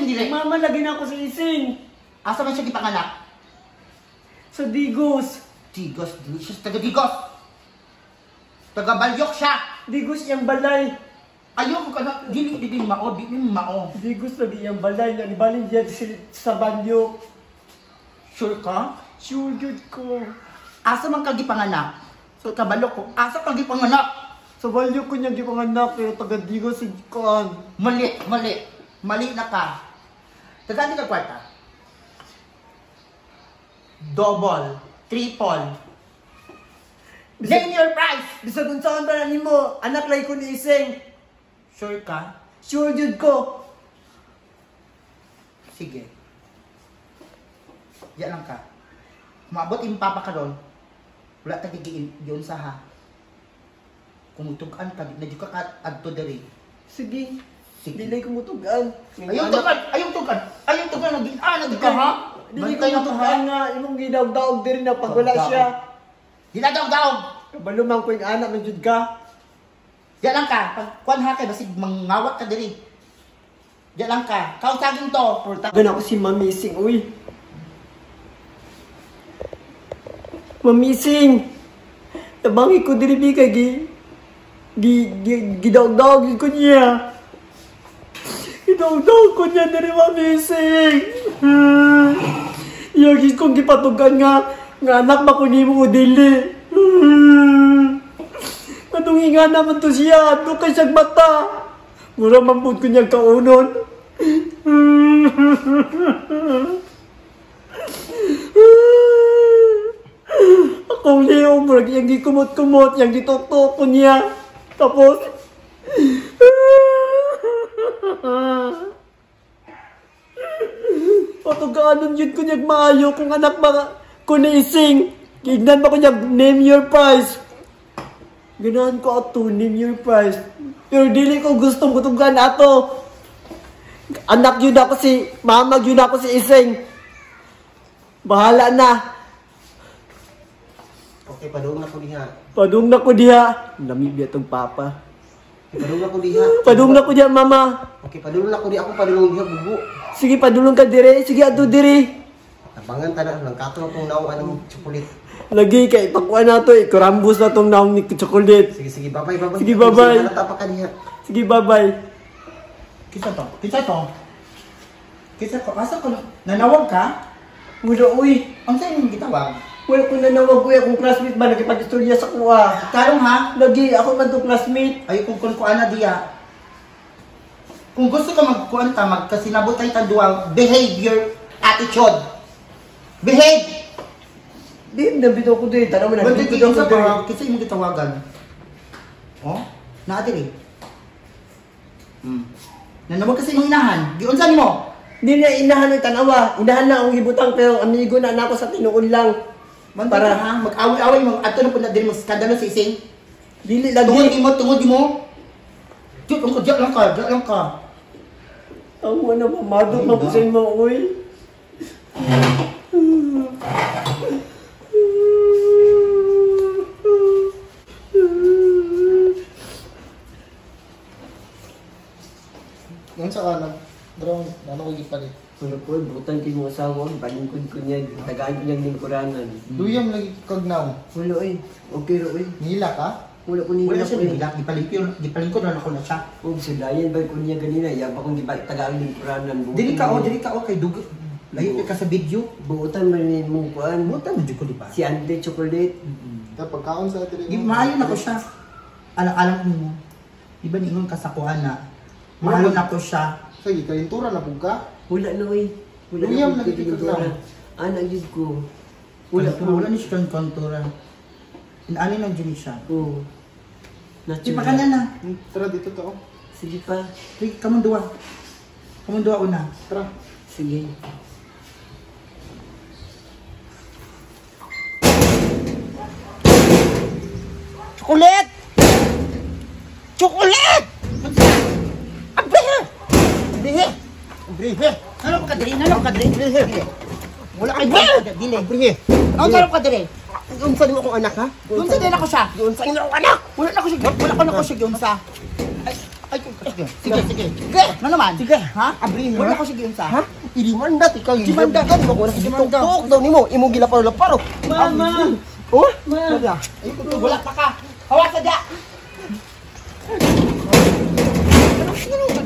dili. Mama, lagi na ako sa ising. Asa man siya gipanganak? Sa Digos. Digos, dili siya taga Digos. Taga Balyok siya. Digos yung balay. Ayoko ka na, dili mao. Digos lagi yung balay. Nanibalin dyan sa banyo. Sure ka? Sure good ko. Asa man ka gipanganak? So kabalok ko, asa ka gipanganak? Sa banyo ko niya gipanganak. Pero taga Digos si Kaan. Mali na ka. Tagani ka kwarta? Double, triple. Name your price! Bisa kung saan ba na mo? Anak lay ko ni Iseng. Sure ka? Sure good ko. Sige. Yan lang ka. Maabot yung papa ka doon. Wala ta gigiyon sa ha. Kumutugan ka, na di ka adto diri. Sige. Sige. Dilay ko mutugan. Ayong tugan, nag-inanag ka ha? Dili ko mutugan nga. Imong gidaog-daog diri na pag wala siya. Dinadaog-daog! Kabalumang ko yung anak ng jud ka. Yan lang ka. Pag kuwan ha kay basig mangawat ka diri. Yan lang ka. Kausagin to. Gan ako si Mamising, uy. Mamising. Tabangi ko diri bi kay gidaog-daog ko niya. Gidaog-daog ko niya diri Mamising. Yagi kong gipatugan nga anak makunimo o dili. Matungi nga naman to siya. Doon kay siyang mata. Mura mampun ko niyang kaunon. Akong liyo, murag yung gikumot-kumot, yung gitok-tok ko niya. Tapos, patuganon yun ko niyang maayo kung anak ko na ising. Gignan ba ko niya, name your price. Ganahan ko ato, name your price. Pero dili ko gustong kutugan ato. Anak yun ako si, mamag yun ako si Iseng. Bahala na. Okay, padung na ko diha. Padung na ko diha. Lamig itong papa. Padung na ko diha. Padung na ko diha, mama. Okay, padung na ko diha. Ako padulong diha, bubu. Sige, padulong ka dire. Sige, ato dire. Tabangan tanan lang kato na tong naong anong chocolate. Lagi kay pakuan na to, ikurambus na tong naong ni chocolate. Sige, babay. Sige, babay. Halata pa ka diha. Sige, bye-bye. Kita to. Asa ko nanawag ka? Wala, uy. Ang sa'yo yung gitawag? Wala ko nanawag, uy. Akong classmate ba, nagipag-istorya sa kuha. Karong ha? Lagi, ako man itong classmate. Ay kung kuan na diya. Kung gusto ka magkuan ta, magkasinabot tayo tanduang behavior, attitude. Behave! Di, nabito ko din. Tara mo na. Wala tigil sa pa, kasi yung gitawagan. Oh, naatiri. Nanawag kasi yung inahan. Giunsan mo? Hindi na inahan ng tanawa. Inahan na akong gibutang pero amigo na ako sa tinuon lang. Para ha, mag-away-away mo. Ato na po na din mo skandalo si Ising. Dili lagi. Tungod mo. Diyan lang ka. Ang wala mamadot mapusin mo, uy. Ngayon sa kanan, bro, ano ko gipalit? Ano po, butan kayo mga asawa, balingkod ko niya, tagaan ko niyang lingkuranan. Duyam lagi kagnaw. Wala, uy. Okay, uy. Nila ka? Wala ko niya. Wala siya nila. Gipalingkod na ako na siya. Kung sulayan ba ko niya ganina, yaba kong tagaan lingkuranan. Dili ka o kay dugo. Layo ka sa video. Buutan man rin mong kuan. Buta mo ko di ba? Si Ante Chocolate. Tapos pagkaon sa atin. Maayon ako siya. Alam mo. Iba ningon ka sa kuha na. Maayon ako siya. Sige, kalintura na pugka. Wala na, uy. Wala William, na lagi ka lang. Anak yun ko. Wala ni siya kang kontura. Inaani lang dyan siya. Oo. Di pa ka na. Tara, dito to. Sige pa. Wait, kamundua. Kamundua una. Tara. Sige. Chocolate! Chocolate! Abrihe! Abrihe! Abrihe! Nalong ka diri! Abrihe! Wala kay dili. Abrihe! Ang sarap ka diri! Unsa mo akong anak, ha? Unsa din ako siya? Unsa ina akong anak? Wala na ko siya. Wala ko na ko siya unsa. Ay, sige. Sige. Ano naman? Sige. Ha? Abrihin mo. Wala ko sige unsa. Ha? Ilimandat ikaw yung Ilimandat. Ilimandat. Ikaw na sige tuktok daw nimo. Imo gilaparo-laparo. Mama! Oh? Ma! Ay, wala pa ka. Hawa sa dia.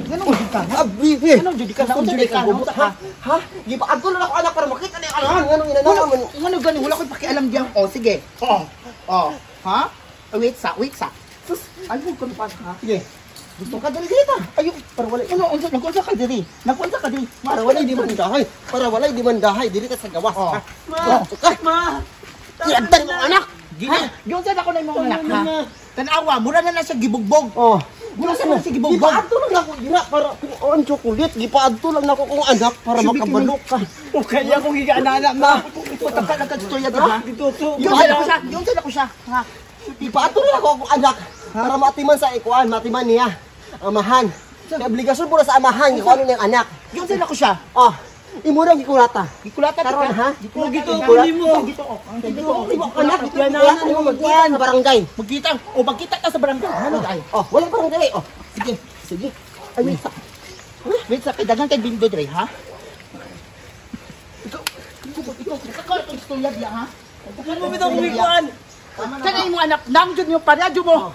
Ganun jud ka. Abrihe. Ganun jud ka. Ganun jud ka. Ha? Ha? Di ba adto na ako anak para makita ni anak. Ganun inanawa man. Ano gani? Wala ko pakialam diyan. Oh, sige. Oh. Ha? Wait sa. Sus, ay mo ko pa ha. Sige. Gusto ka dali dito. Ayo, para wala. Ano, nagkunsa ka diri. Nagkunsa ka diri. Para walay di man dahay. Para walay di man dahay dili ka sa gawas. Oh. Ha? Ma! Ma! Iagdan mo anak. Giyon sa ako na imong anak ha. Tanawa, mura na siya gibugbog. Oh. Mura sa siya gibugbog. Gipaadto lang ako dira para kung on chocolate. Gipaadto lang ako kung anak para makabalo ka. O kaya kung higa-anak ma! Ito taka nagkastorya diha. Dituto! Giyon sa ako siya. Ha. Gipaadto lang ako kung anak para matiman sa ikuan, matiman niya. Amahan. Kaya obligasyon mo na sa amahan kung ano niyang anak. Giyon sa ako siya. Oh. Imo lang gikulata. Gikulata Karon ha? Gituto Gituto. mo! Imo anak gikulata nimo magkuan sa barangay. Magkita o magkita ka sa barangay. Ano dai? Oh, wala barangay. Oh. Sige. Ay, wait sa kidagan kay Bindo dre, ha? Ikaw, kakal itong istorya diya, ha? Ano mo bitang kumikuan? Kana imong anak, namjud niyo paradyo mo.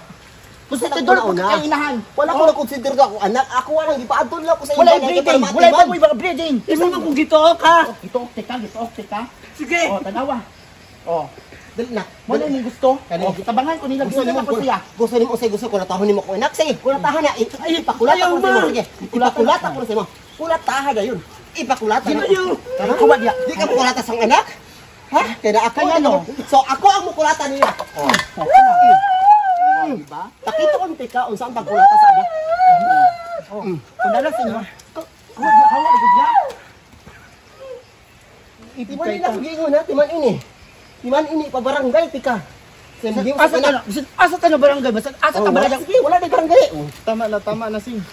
Gusto Wala tidor ko ko na. kay inahan. Wala ko na consider ako anak. Ako lang gipaadto lang ako sa Wala iba, breeding, para wala matiman. pa mo ibang breeding. Imo mo kung gito ka! Ito okte ka. Sige! Oh, tanawa. Oh, Dali na. mo na ni gusto. Kani. Oh, tabangan ko nila Gusto gusto nimo ko siya. gusto nimo gusto ko natahon nimo ko anak sige kulatahan na ipakulata ayaw ko sa imo ma. sige ipakulata ko sa imo kulatahan na yun ipakulata na Ayaw. Tara, Kuha diya. di ka mukulata sa anak ha kaya ako Kaya ano no. so ako ang mukulata niya Oh, diba? takito ko ka unsa ang pagkulata sa anak Oh, kung nala sa inyo. Kuha diya, hawa diya. timan nila ko gingon ha timan ini pa barangay tika Asa ta na barangay? Asa ta barangay? sige wala na barangay Tama na sing.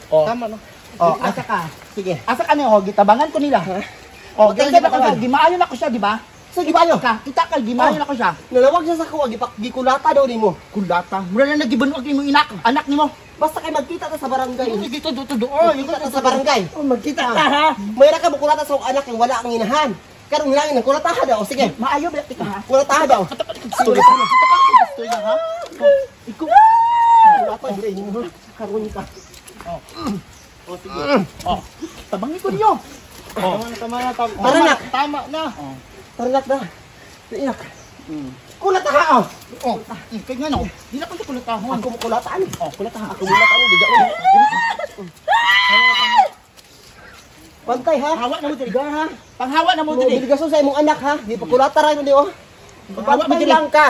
Oh. Tama na. Oh, asa ka? sige Asa ka niyo, gitabangan ko nila. Oh, Okay, ganyan ako gitabangan. siya. Dimaayon ako siya, di ba? sige bayo Kita ka, dimaayon ako siya. nalawag siya sa kuwa gikulata daw nimo Kulata. Mura na nagibanog ni mo anak ni mo. basta kay magkita ta sa barangay Dito, oh, Kita ta sa barangay. Magkita ka ha! Mayroon ka bukulata sa anak yung wala ang inahan. Karong lang ng kulataha daw. Sige, Maayo ba ka ha? kulataha daw. Sorry. Sorry ha. Ikaw. Kulata dire mo. Karon ka. Oh, sige. Oh. Tabangin ko niyo. Tama na. Tara na. Tama na. Taranak na. Iyak. Kulataha oh. Oh, kaya nga no. Di na ko siya kulatahon. Ako mo kulataan. Oh, kulatahan. Ako mula ano diga. Pantay ha. Hawa na mo diri ha. Panghawa na mo diri. Obligasyon sa imong anak ha. Di pa kulata ra di oh. Panghawa mo Pantay diri. lang ka.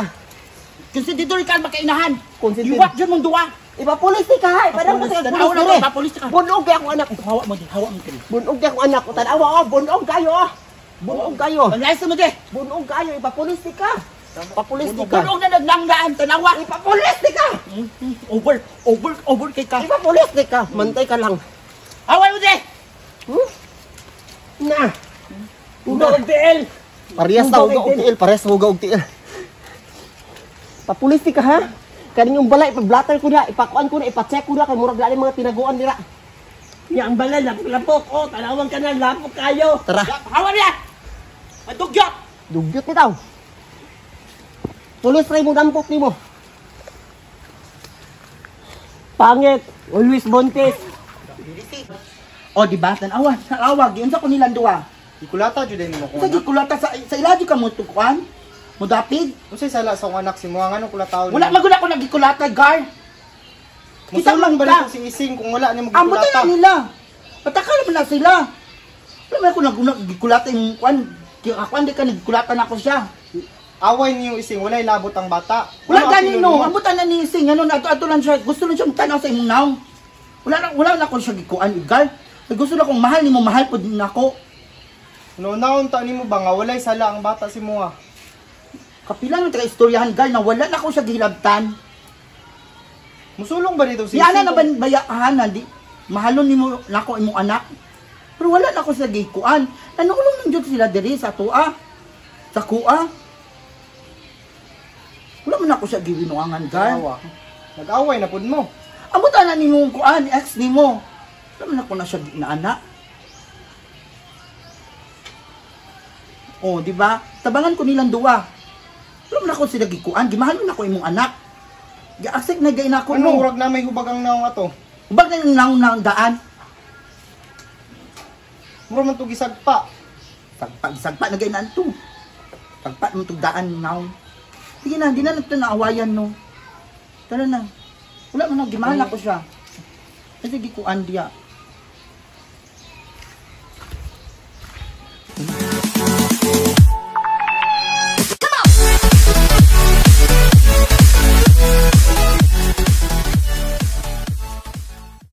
Kasi dito rin ka makainahan. Consider. Iwak dyan mong duwa. Ipapulis ni ka ha. Padang ka sa Tanaw na pulis dire. ba? Pulis ka. Bunog kay akong anak. Hawa mo diri. Bunog kay akong anak. Tanawa oh, bunog kayo oh. Bunog kayo. Panglayas mo diri. Bunog kayo ipapulis ni ka. Papulis ni ka. Bulong na nagnanggaan, tanawa. Ipapulis ni ka. Over kay ka. Ipapulis ni ka. Mantay ka lang. Hawa mo diri. Na. Uga og TL! Parehas na hugaw og tiil, parehas na hugaw og tiil. Papulis ni ka ha. Kaning yung balay ipablatter ko na, ipakuan ko na, ipacheck ko na kay murag dali mga tinaguan dira. Yang balay, lapok! O, tanawang ka na, lapok kayo! Tara, Hawa niya. Madugyot. dugyot ni taw. Pulis try mo dampot nimo. Pangit! Always buntis! O di ba? Tanawa, tanawa giun sa kunilang duwa. Ikulata jud nimo ko. Sa gikulata sa iladyo ka mo tukuan. Mo dapig. Unsay sala sa akong anak si mo ngano kulataw. Wala maguna ko nagikulata, gar. Musulong ba Kita nito si Ising kung wala nimo Amo gikulata? tayo nila. Pataka naman na sila. Wala man ako nagikulata yung kwan. Kwan di ka nagikulata na ako siya. Away niyo Ising, walay labot ang bata. Wala Ano ang ganino. sinunod mo? Amo tanan ni Sing ano ato lang siya. Gusto lang siya tanaw sa imong naong. Wala na ko siya gikuan, gar. Gusto na kong mahal nimo, mahal pod din ako. Noon ta nimo ba nga walay sala ang bata si mo ah. Kapilang taga istoryahan, gar, na wala na ko siya gihilabtan. Musulong ba dito si Yana Ising? na ba bayaan di mahalon nimo nako imong anak. Pero wala na ko sa gikuan. Nanulong ng Diyos sila diri sa tua. Sa kuha. Wala man ako sa giwinuangan, gar. Nag-away na pud mo. Amo ta na nimo kuan ex nimo. Laman ako na siya inaanak. Oh, di ba? Tabangan ko nilang duwa. Laman ako sila gikuan, gimahal na ako imong anak. Gi-accept na gay na ako Ano no. urag na may hubag ang naong ato? Ubag na yung naong daan. Mura man to gisagpa. Sagpa na gayaan to. Sagpa mo itong daan naong. Sige na, di na natin naawayan no. Tara na. Wala man na, gimahal ako siya. Kasi gikuan diya.